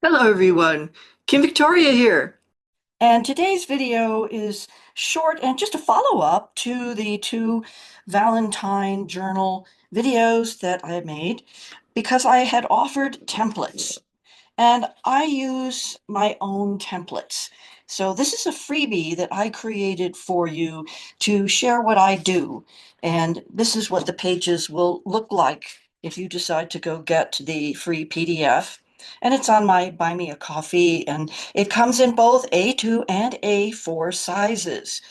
Hello everyone, Kim Victoria here. And today's video is short and just a follow-up to the two Valentine journal videos that I made because I had offered templates and I use my own templates. So this is a freebie that I created for you to share what I do. And this is what the pages will look like if you decide to go get the free PDF. And it's on my Buy Me a Coffee, and it comes in both A2 and A4 sizes.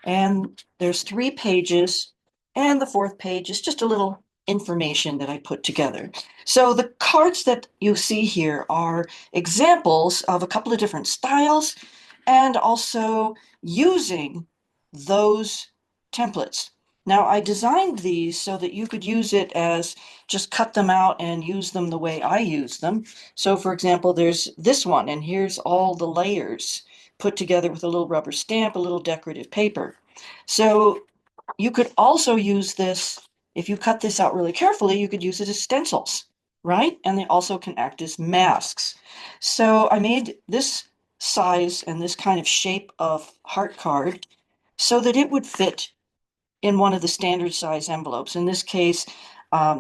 And there's 3 pages, and the fourth page is just a little information that I put together. So the cards that you see here are examples of a couple of different styles and also using those templates. Now, I designed these so that you could use it as just cut them out and use them the way I use them. So, for example, there's this one, and here's all the layers put together with a little rubber stamp, a little decorative paper. So you could also use this, if you cut this out really carefully, you could use it as stencils, right? And they also can act as masks. So I made this size and this kind of shape of heart card so that it would fit in one of the standard size envelopes. In this case,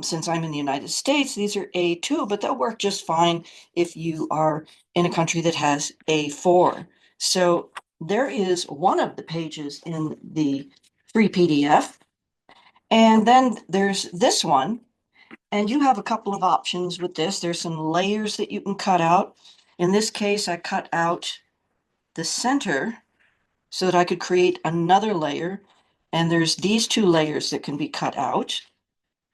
since I'm in the United States, these are A2, but they'll work just fine if you are in a country that has A4. So there is one of the pages in the free PDF. And then there's this one, and you have a couple of options with this. There's some layers that you can cut out. In this case, I cut out the center so that I could create another layer. And there's these two layers that can be cut out.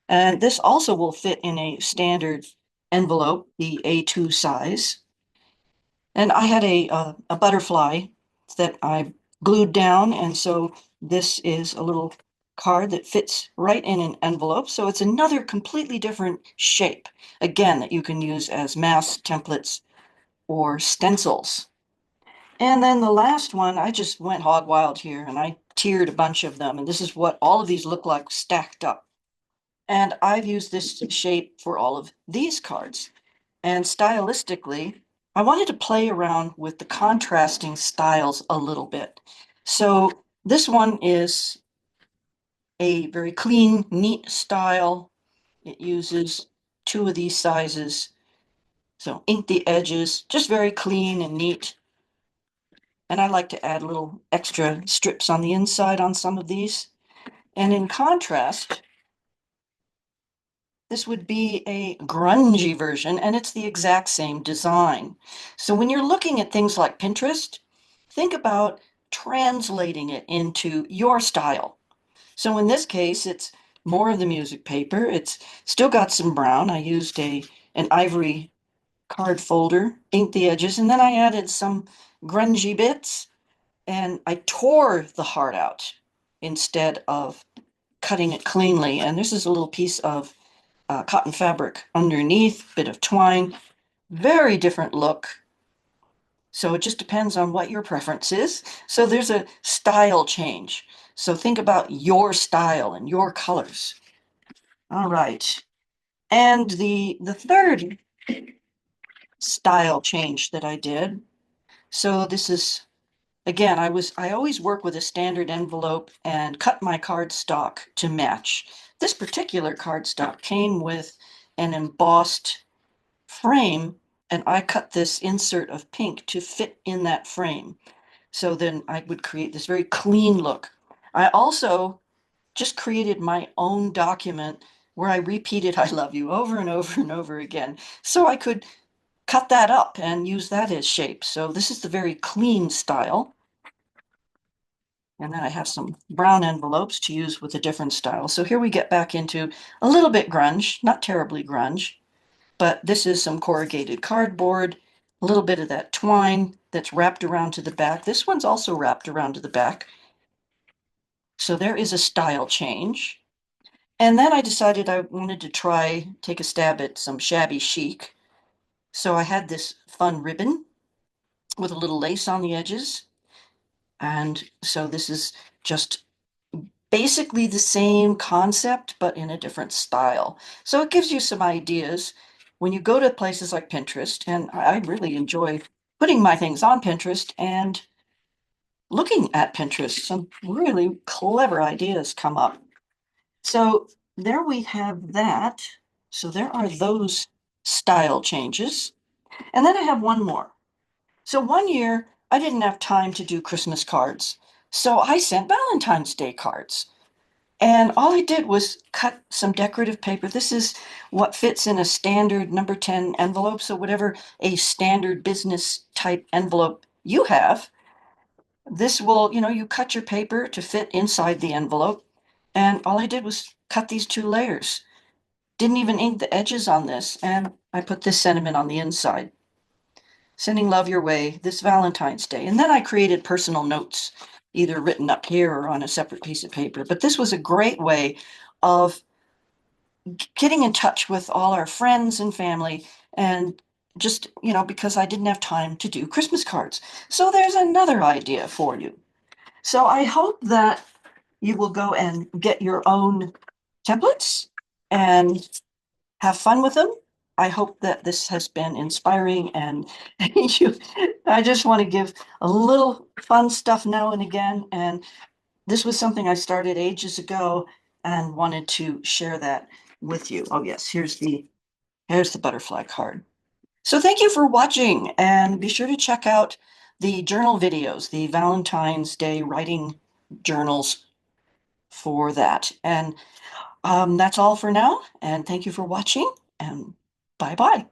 And this also will fit in a standard envelope, the A2 size. And I had a butterfly that I glued down, and so this is a little card that fits right in an envelope. So it's another completely different shape, again, that you can use as mask templates or stencils. And then the last one, I just went hog wild here and I tiered a bunch of them. And this is what all of these look like stacked up. And I've used this shape for all of these cards. And stylistically, I wanted to play around with the contrasting styles a little bit. So this one is a very clean, neat style. It uses two of these sizes. So ink the edges, just very clean and neat. And I like to add little extra strips on the inside on some of these. And in contrast, this would be a grungy version, and it's the exact same design. So when you're looking at things like Pinterest, think about translating it into your style. So in this case, it's more of the music paper. It's still got some brown. I used an ivory card folder, inked the edges, and then I added some grungy bits, and I tore the heart out instead of cutting it cleanly. And this is a little piece of cotton fabric underneath, bit of twine, very different look. So it just depends on what your preference is. So there's a style change. So think about your style and your colors. All right. And the third style change that I did. So this is, again, I always work with a standard envelope and cut my cardstock to match. This particular cardstock came with an embossed frame, and I cut this insert of pink to fit in that frame. So then I would create this very clean look. I also just created my own document where I repeated I love you over and over and over again. So I could cut that up and use that as shape. So this is the very clean style. And then I have some brown envelopes to use with a different style. So here we get back into a little bit grunge, not terribly grunge. But this is some corrugated cardboard, a little bit of that twine that's wrapped around to the back. This one's also wrapped around to the back. So there is a style change. And then I decided I wanted to take a stab at some shabby chic. So I had this fun ribbon with a little lace on the edges. And so this is just basically the same concept, but in a different style. So it gives you some ideas when you go to places like Pinterest, and I really enjoy putting my things on Pinterest and looking at Pinterest, some really clever ideas come up. So there we have that. So there are those style changes. And then I have one more. So one year I didn't have time to do Christmas cards. So I sent Valentine's Day cards. And all I did was cut some decorative paper. This is what fits in a standard number 10 envelope. So whatever a standard business type envelope you have, this will, you cut your paper to fit inside the envelope. And all I did was cut these two layers. Didn't even ink the edges on this. And I put this sentiment on the inside. Sending love your way this Valentine's Day. And then I created personal notes, either written up here or on a separate piece of paper. But this was a great way of getting in touch with all our friends and family, and just, because I didn't have time to do Christmas cards. So there's another idea for you. So I hope that you will go and get your own templates and have fun with them. I hope that this has been inspiring, and I just want to give a little fun stuff now and again. And this was something I started ages ago and wanted to share that with you. Oh yes, here's the butterfly card. So thank you for watching, and be sure to check out the journal videos, the Valentine's Day writing journals for that. And that's all for now. And thank you for watching, and bye-bye.